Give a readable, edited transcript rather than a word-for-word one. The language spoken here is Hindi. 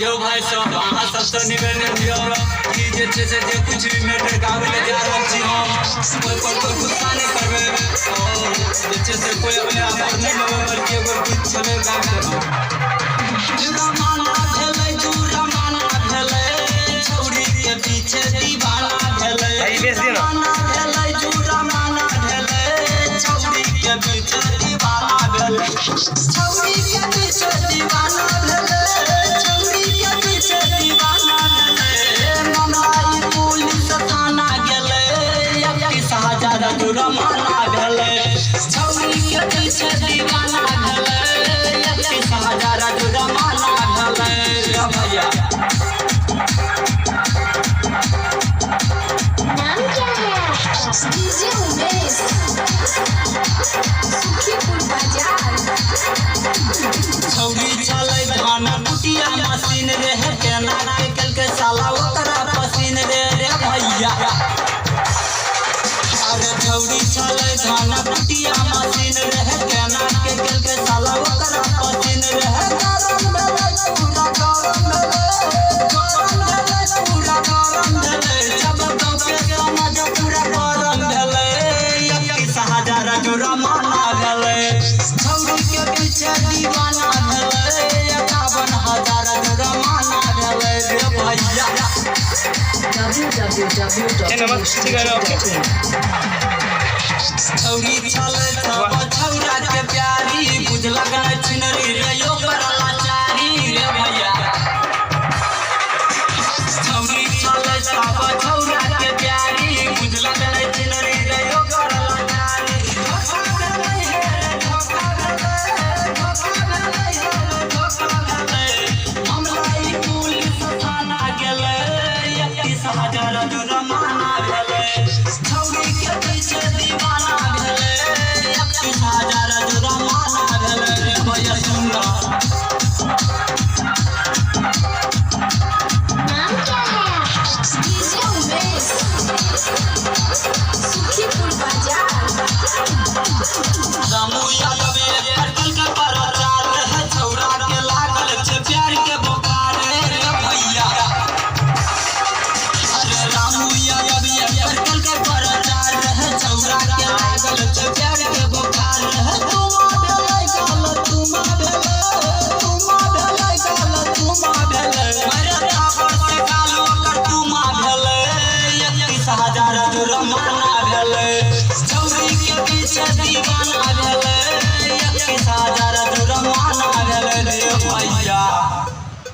यो भाई सब अहाँ सबसे निवेदन दियो कि जे छै से जे कुछ भी मैटर गावे ले जा रहल छी हम कोई पर कोई गुस्सा नहीं करबे और जे छै से कोई अपने आप पर नहीं लेबे बल्कि एगो कुछ छले काम करबे जुर्माना भेलै छौरी के पीछे दीवाना भेलै जुर्माना भेलै छौरी के पीछे दीवाना भेलै छौरी के पीछे दीवाना भेलै जुर्माना भेलै छौरी के पीछे दीवाना भेलै 31,000 जुर्माना भेलै भैया। नाम क्या है? डीजे उमेश, सुखीपुर बाजार। छौरी चलै धान कुटिया मशीन रे केना निकल के साला ओकरा पसीन रे भैया। अरे छौरी चलै धान कुटिया मशीन रे केना निकल के साला ओकरा पसीन रे गरम भेलै पूरा गरम भेलै जब गाँव के समाज पूरा गरम भेलै 31,000 जुर्माना भेलै छौरी के पीछे दीवाना भेलै 51,000 जुर्माना भेलै रे भैया। छौरी चलै सब छौरा के प्यारी बुझलक नै चिनरी रे यो करला चारी रे भैया। छौरी चलै सब छौरा के प्यारी बुझलक नै चिनरी रे यो करला चारी हमरा ई पुलिस थाना गेलै 31,000 जुर्माना भेलै छौरी के पीछे दीवाना भेलै 31,000 जुर्माना भेलै रे भैया। सुनला नाम क्या है? डीजे उमेश, सुखीपुर बाजार। रामू यादव करकल के प्रचार है छौरा के लागल छै प्यार के बुखार रे भैया। अरे रामू यादव करकल के प्रचार है छौरा के लागल छै प्यार के बुखार है तुमा भेलै अरे थापर से कालो कर तुमा भेलै 31,000 जुर्माना भेलै छौरी के पीछे दीवाना भेलै 31,000 जुर्माना भेलै रे भैया।